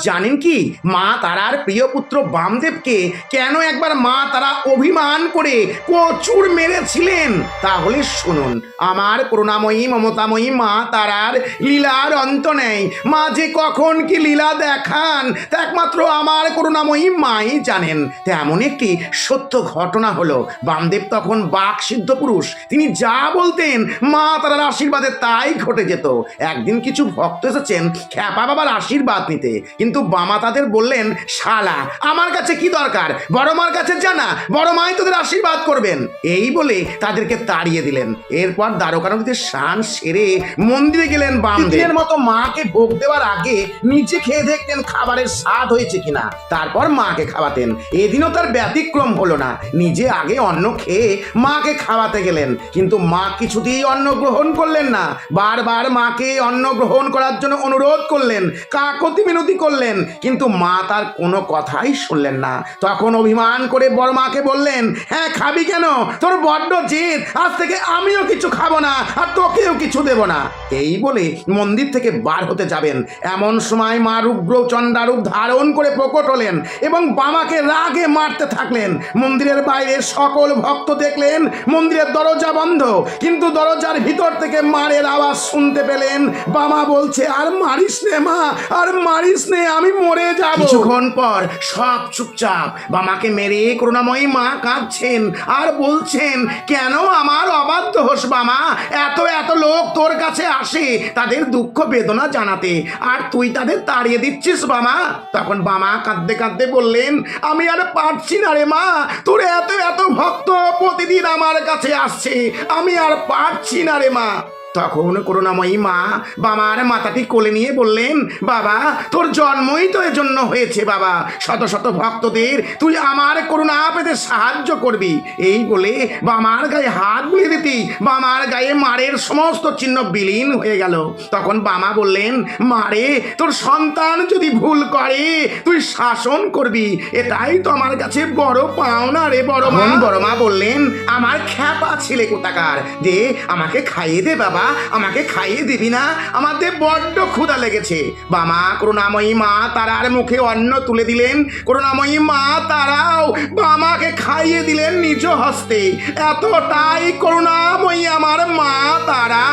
জানেন কি মা তারার প্রিয় পুত্র বামদেবকে কেন একবার মা তারা অভিমান করে প্রচুর মেরেছিলেন? তাহলে শুনুন, আমার করুণাময়ী মমতাময়ী মা তারার লীলার অন্ত নেই। মা যে কখন কি লীলা দেখান তা একমাত্র আমার করুণাময়ী মাই জানেন। তেমন একটি সত্য ঘটনা হলো, বামদেব তখন বাক সিদ্ধ পুরুষ, তিনি যা বলতেন মা তারার আশীর্বাদে তাই ঘটে যেত। একদিন কিছু ভক্ত এসেছেন খ্যাপা বাবার আশীর্বাদ নিতে, কিন্তু বামা তাদের বললেন, শালা আমার কাছে কি দরকার, বড় মার কাছে জানা, বড় মাই তোদের আশীর্বাদ করবেন। এই বলে তাদেরকে তাড়িয়ে দিলেন। এরপর দ্বারকা নদীতে স্নান সেরে মন্দিরে গেলেন বামদেবের মতো মাকে ভোগ দেওয়ার আগে নিজে খেয়ে দেখতেন খাবারের স্বাদ হয়েছে কিনা, তারপর মাকে খাওয়াতেন। এদিনও তার ব্যতিক্রম হলো না, নিজে আগে অন্ন খেয়ে মাকে খাওয়াতে গেলেন, কিন্তু মা কিছুতেই অন্ন গ্রহণ করলেন না। বারবার মাকে অন্ন গ্রহণ করার জন্য অনুরোধ করলেন, কাকতি মিনতি করলেন, কিন্তু মা তার কোনো কথাই শুনলেন না। তখন অভিমান করে বড় মাকে বললেন, হ্যাঁ খাবি কেন, তোর বড্ড জেদ, আজ থেকে আমিও কিছু খাবো না আর তোকেও কিছু দেব না। এই বলে মন্দির থেকে বার হতে যাবেন, এমন সময় মা রুগ্র চণ্ডারূপ ধারণ করে প্রকট হলেন এবং বামাকে রাগে মারতে থাকলেন। মন্দিরের বাইরে সকল ভক্ত দেখলেন মন্দিরের দরজা বন্ধ, কিন্তু দরজার ভিতর থেকে মারের আওয়াজ শুনতে পেলেন। বামা বলছে, আর মারিস নে মা, আর মারিস নে, আমি মরে যাব। কিছুক্ষণ পর সব চুপচাপ। বামাকে মেরে করুণাময়ী মা কাঁদছেন আর বলছেন, কেন আমার অবাধ্য হোস বামা, এত এত লোক তোর কাছে আসে তাদের দুঃখ বেদনা জানাতে, আর তুই তাদের তাড়িয়ে দিচ্ছিস বামা। তখন বামা কাঁদতে কাঁদতে বললেন, আমি আর পারছি না রে মা, তোর এত এত ভক্ত প্রতিদিন আমার কাছে আসছে, আমি আর পারছি না রে মা। তখন করুণাময়ী মা বাবার মাথাটি কোলে নিয়ে বললেন, বাবা তোর জন্মই তো এজন্য হয়েছে বাবা, শত শত ভক্তদের তুই আমার করুণা পেতে সাহায্য করবি। এই বলে বামার গায়ে হাত বুলিয়ে দিতি বামার গায়ে মারের সমস্ত চিহ্ন বিলীন হয়ে গেল। তখন বামা বললেন, মারে তোর সন্তান যদি ভুল করে তুই শাসন করবি, এটাই তো আমার কাছে বড় পাওনা রে বড় মা। বড় মা বললেন, আমার খ্যাপা ছেলে কোথাকার, দে আমাকে খাইয়ে দে বাবা, আমাকে খাইয়ে দিবি না, আমাদের বড্ড ক্ষুধা লেগেছে। বামা করুণাময়ী মা তারার মুখে অন্ন তুলে দিলেন, করুণাময়ী মা তারাও বামাকে খাইয়ে দিলেন নিজ হস্তে। এতটাই করুণাময়ী আমার মা তারা।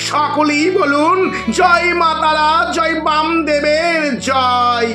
সকলেই বলুন, জয় মা তারা, জয় বামদেবের জয়।